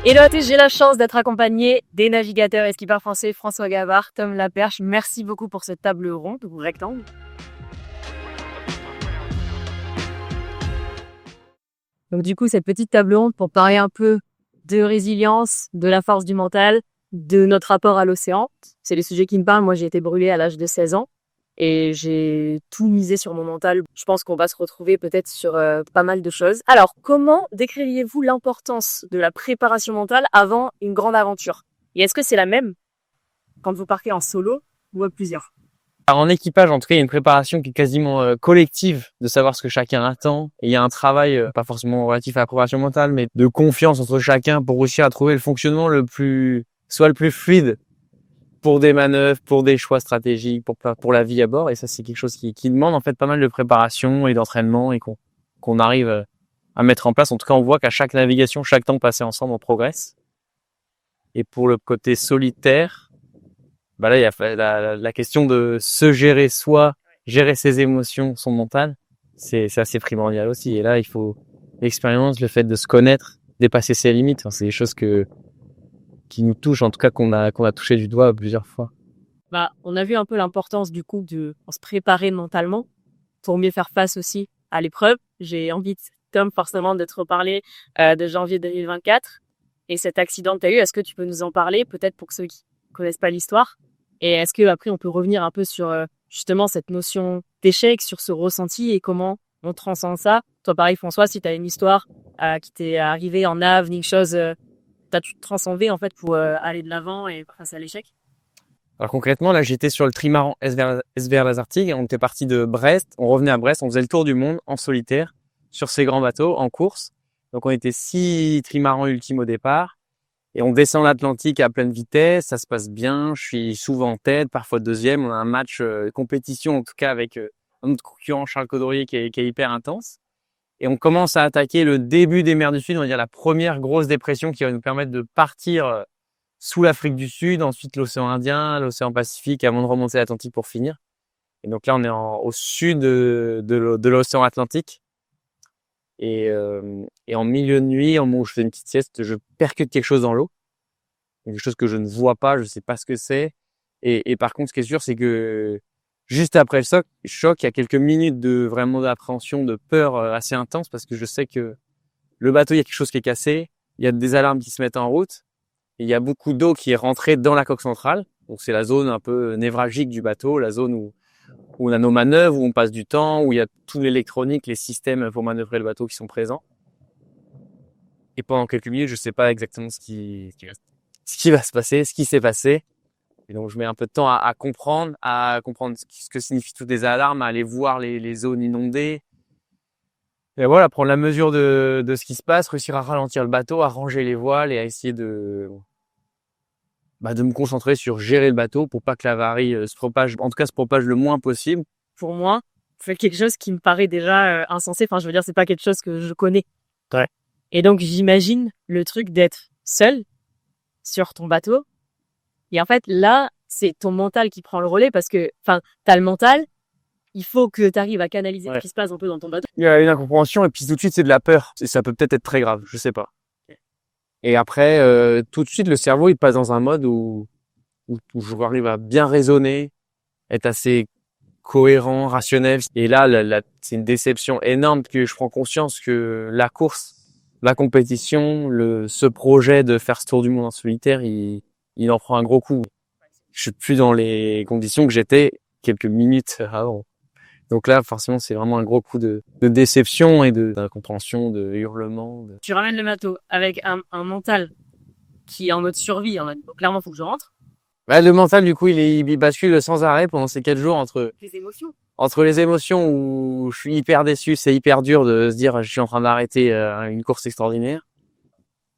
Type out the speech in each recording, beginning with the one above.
Et là, j'ai la chance d'être accompagné des navigateurs et skippers français François Gavard, Tom Laperche. Merci beaucoup pour cette table ronde ou rectangle. Donc du coup, cette petite table ronde pour parler un peu de résilience, de la force du mental, de notre rapport à l'océan. C'est les sujets qui me parlent. Moi, j'ai été brûlée à l'âge de 16 ans et j'ai tout misé sur mon mental. Je pense qu'on va se retrouver peut-être sur pas mal de choses. Alors, comment décririez-vous l'importance de la préparation mentale avant une grande aventure? Et est-ce que c'est la même quand vous partez en solo ou à plusieurs? Alors, en équipage, en tout cas, il y a une préparation qui est quasiment collective, de savoir ce que chacun attend. Et il y a un travail, pas forcément relatif à la préparation mentale, mais de confiance entre chacun pour réussir à trouver le fonctionnement le plus fluide pour des manœuvres, pour des choix stratégiques, pour la vie à bord. Et ça, c'est quelque chose qui demande en fait pas mal de préparation et d'entraînement et qu'on arrive à mettre en place. En tout cas, on voit qu'à chaque navigation, chaque temps passé ensemble, on progresse. Et pour le côté solitaire, bah là, il y a la question de se gérer soi, gérer ses émotions, son mental. C'est assez primordial aussi. Et là, il faut l'expérience, le fait de se connaître, dépasser ses limites. Enfin, c'est des choses qui nous touchent, en tout cas qu'on a touché du doigt plusieurs fois. On a vu un peu l'importance du coup de se préparer mentalement pour mieux faire face aussi à l'épreuve. J'ai envie, Tom, forcément de te reparler de janvier 2024 et cet accident que tu as eu. Est-ce que tu peux nous en parler, peut-être pour ceux qui connaissent pas l'histoire? Et est-ce que après on peut revenir un peu sur justement cette notion d'échec, sur ce ressenti et comment on transcende ça? Toi, pareil, François, si tu as une histoire qui t'est arrivée en nav, quelque chose, t'as-tu transcendé en fait pour aller de l'avant et face à l'échec? Alors concrètement, là, j'étais sur le trimaran SVR Lazartigue et on était parti de Brest. On revenait à Brest, on faisait le tour du monde en solitaire sur ces grands bateaux en course. Donc on était 6 trimarans ultimes au départ et on descend l'Atlantique à pleine vitesse. Ça se passe bien. Je suis souvent en tête, parfois deuxième. On a un match compétition en tout cas avec un autre concurrent, Charles Caudrelier, qui est hyper intense. Et on commence à attaquer le début des mers du Sud, on va dire la première grosse dépression qui va nous permettre de partir sous l'Afrique du Sud, ensuite l'océan Indien, l'océan Pacifique, avant de remonter l'Atlantique pour finir. Et donc là, on est au sud de l'océan Atlantique. Et en milieu de nuit, au moment où je fais une petite sieste, je percute quelque chose dans l'eau. Quelque chose que je ne vois pas, je sais pas ce que c'est. Et par contre, ce qui est sûr, c'est que juste après le choc, il y a quelques minutes de vraiment d'appréhension, de peur assez intense parce que je sais que le bateau, il y a quelque chose qui est cassé. Il y a des alarmes qui se mettent en route. Il y a beaucoup d'eau qui est rentrée dans la coque centrale. Donc, c'est la zone un peu névralgique du bateau, la zone où on a nos manœuvres, où on passe du temps, où il y a tout l'électronique, les systèmes pour manœuvrer le bateau qui sont présents. Et pendant quelques minutes, je sais pas exactement ce qui va se passer, ce qui s'est passé. Et donc, je mets un peu de temps à comprendre ce que signifient toutes les alarmes, à aller voir les zones inondées. Et voilà, prendre la mesure de ce qui se passe, réussir à ralentir le bateau, à ranger les voiles et à essayer de me concentrer sur gérer le bateau pour pas que l'avarie se propage le moins possible. Pour moi, c'est quelque chose qui me paraît déjà insensé. Enfin, je veux dire, c'est pas quelque chose que je connais. Ouais. Et donc, j'imagine le truc d'être seul sur ton bateau. Et en fait, là, c'est ton mental qui prend le relais parce que, enfin, t'as le mental, il faut que tu arrives à canaliser ce qui se passe un peu dans ton bateau. Il y a une incompréhension et puis tout de suite, c'est de la peur. Et ça peut peut-être être très grave, je sais pas. Et après, tout de suite, le cerveau, il passe dans un mode où je arrive à bien raisonner, être assez cohérent, rationnel. Et là, c'est une déception énorme que je prends conscience que la course, la compétition, ce projet de faire ce tour du monde en solitaire, il en prend un gros coup. Je suis plus dans les conditions que j'étais quelques minutes avant. Donc là, forcément, c'est vraiment un gros coup de déception et d'incompréhension, de hurlement. Tu ramènes le bateau avec un mental qui est en mode survie. Clairement, faut que je rentre. Le mental, du coup, il bascule sans arrêt pendant ces 4 jours entre les émotions où je suis hyper déçu, c'est hyper dur de se dire je suis en train d'arrêter une course extraordinaire.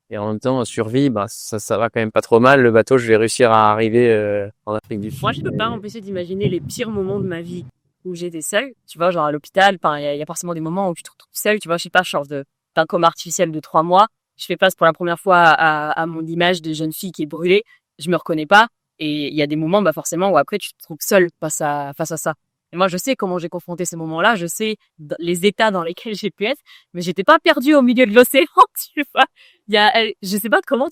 Et en même temps, survie, ça va quand même pas trop mal. Le bateau, je vais réussir à arriver en Afrique du Sud. Moi, je peux pas m'empêcher d'imaginer les pires moments de ma vie où j'étais seule. Tu vois, genre à l'hôpital, il y a forcément des moments où tu te retrouves seule. Tu vois, je sais pas, je sors d'un coma artificiel de 3 mois. Je fais face pour la première fois à mon image de jeune fille qui est brûlée. Je me reconnais pas. Et il y a des moments, forcément, où après, tu te trouves seule face à ça. Et moi, je sais comment j'ai confronté ces moments-là, je sais les états dans lesquels j'ai pu être, mais j'étais pas perdue au milieu de l'océan, tu vois. Je sais pas comment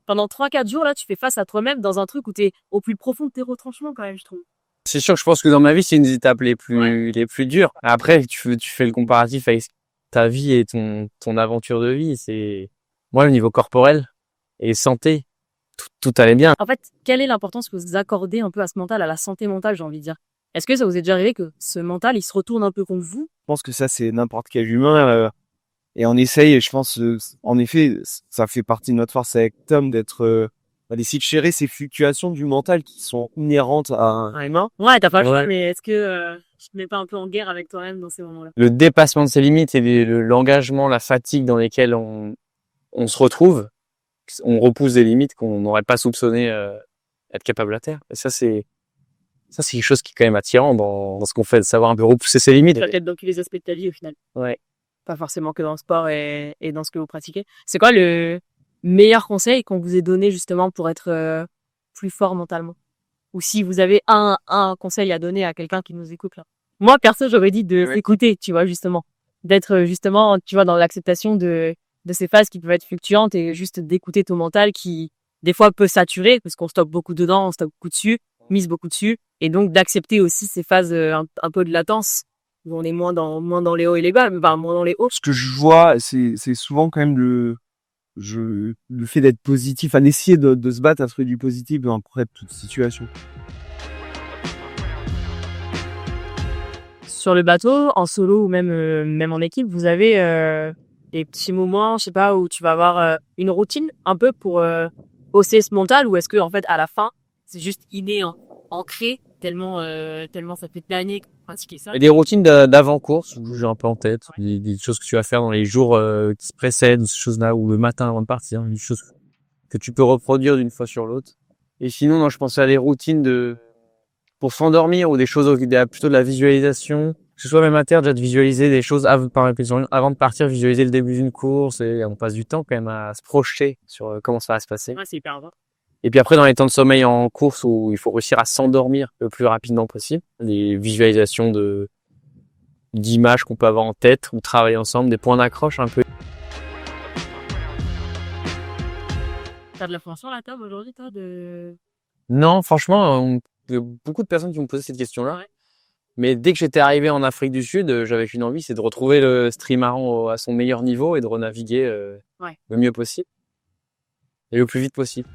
pendant 3-4 jours, là, tu fais face à toi-même dans un truc où t'es au plus profond de tes retranchements, quand même, je trouve. C'est sûr, je pense que dans ma vie, c'est une des étapes les plus dures. Après, tu fais le comparatif avec ta vie et ton aventure de vie. C'est, moi, au niveau corporel et santé, tout allait bien. En fait, quelle est l'importance que vous accordez un peu à ce mental, à la santé mentale, j'ai envie de dire? Est-ce que ça vous est déjà arrivé que ce mental, il se retourne un peu contre vous? Je pense que ça, c'est n'importe quel humain. Et on essaye, je pense, en effet, ça fait partie de notre force avec Tom d'être, d'essayer de gérer ces fluctuations du mental qui sont inhérentes à un humain. Ouais, t'as pas le choix, Ouais. mais est-ce que tu te mets pas un peu en guerre avec toi-même dans ces moments-là? Le dépassement de ses limites et l'engagement, la fatigue dans lesquels on se retrouve, on repousse des limites qu'on n'aurait pas soupçonné être capable à terre. Et ça, c'est quelque chose qui est quand même attirant dans ce qu'on fait, de savoir un peu repousser ses limites. Ça peut-être dans tous les aspects de ta vie, au final. Ouais. Pas forcément que dans le sport et dans ce que vous pratiquez. C'est quoi le meilleur conseil qu'on vous ait donné justement pour être plus fort mentalement? Ou si vous avez un conseil à donner à quelqu'un qui nous écoute là. Moi, perso, j'aurais dit de s'écouter, tu vois, justement. D'être justement, tu vois, dans l'acceptation de ces phases qui peuvent être fluctuantes et juste d'écouter ton mental qui, des fois, peut saturer parce qu'on stocke beaucoup dedans, on stocke beaucoup dessus, mise beaucoup dessus. Et donc, d'accepter aussi ces phases un peu de latence où on est moins dans les hauts et les bas, enfin, moins dans les hauts. Ce que je vois, c'est souvent quand même le fait d'être positif, d'essayer de se battre à trouver du positif dans près de toute situation. Sur le bateau, en solo ou même en équipe, vous avez des petits moments, je sais pas, où tu vas avoir une routine un peu pour hausser ce mental, ou est-ce que en fait à la fin c'est juste inné, ancré tellement ça fait des années que vous pratiquez ça. Et des routines d'avant-course, j'ai un peu en tête, des choses que tu vas faire dans les jours qui se précèdent, ces choses-là, ou le matin avant de partir, des choses que tu peux reproduire d'une fois sur l'autre. Et sinon, non, je pensais à des routines pour s'endormir ou des choses plutôt de la visualisation. Que ce soit même à terre, déjà de visualiser des choses avant de partir, visualiser le début d'une course, et on passe du temps quand même à se projeter sur comment ça va se passer. Ouais, c'est hyper important. Et puis après, dans les temps de sommeil en course où il faut réussir à s'endormir le plus rapidement possible, des visualisations d'images qu'on peut avoir en tête ou travailler ensemble, des points d'accroche un peu. T'as de la formation à la table aujourd'hui, toi, de... Non, franchement, il y a beaucoup de personnes qui m'ont posé cette question-là. Ouais. Mais dès que j'étais arrivé en Afrique du Sud, j'avais qu'une envie, c'est de retrouver le trimaran à son meilleur niveau et de renaviguer le mieux possible et le plus vite possible.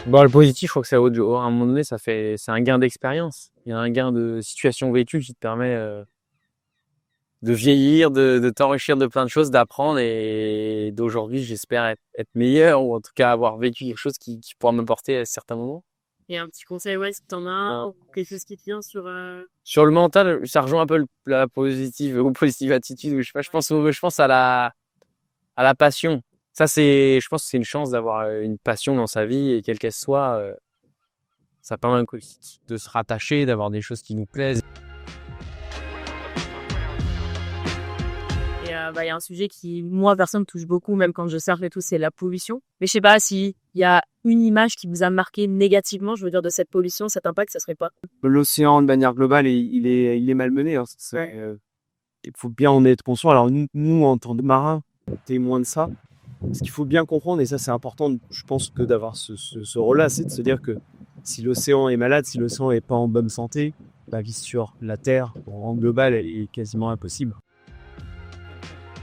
Bon, le positif, je crois que c'est à un moment donné, c'est un gain d'expérience. Il y a un gain de situation vécue qui te permet de vieillir, de t'enrichir de plein de choses, d'apprendre, et d'aujourd'hui, j'espère être meilleur, ou en tout cas avoir vécu quelque chose qui pourra me porter à certains moments. Et un petit conseil, ouais, si t'en as un, ou quelque chose qui te vient sur... Sur le mental, ça rejoint un peu la positive attitude, je sais pas, je pense à la passion. Ça, je pense que c'est une chance d'avoir une passion dans sa vie, et quelle qu'elle soit, ça permet de se rattacher, d'avoir des choses qui nous plaisent. Il y a un sujet qui, moi, personne me touche beaucoup, même quand je surfe et tout, c'est la pollution. Mais je sais pas s'il y a une image qui vous a marqué négativement, je veux dire, de cette pollution, cet impact, ça serait pas. L'océan, de manière globale, il est malmené. Hein. Il faut bien en être conscient. Alors nous, en tant que marins, témoins de ça, ce qu'il faut bien comprendre, et ça c'est important, je pense, que d'avoir ce rôle-là, c'est de se dire que si l'océan est malade, si l'océan est pas en bonne santé, la vie sur la Terre, en global, elle est quasiment impossible.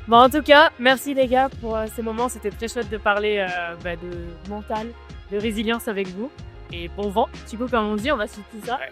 Bon, en tout cas, merci les gars pour ces moments. C'était très chouette de parler de mental, de résilience avec vous. Et bon vent, du coup, comme on dit, on va suivre tout ça. Ouais.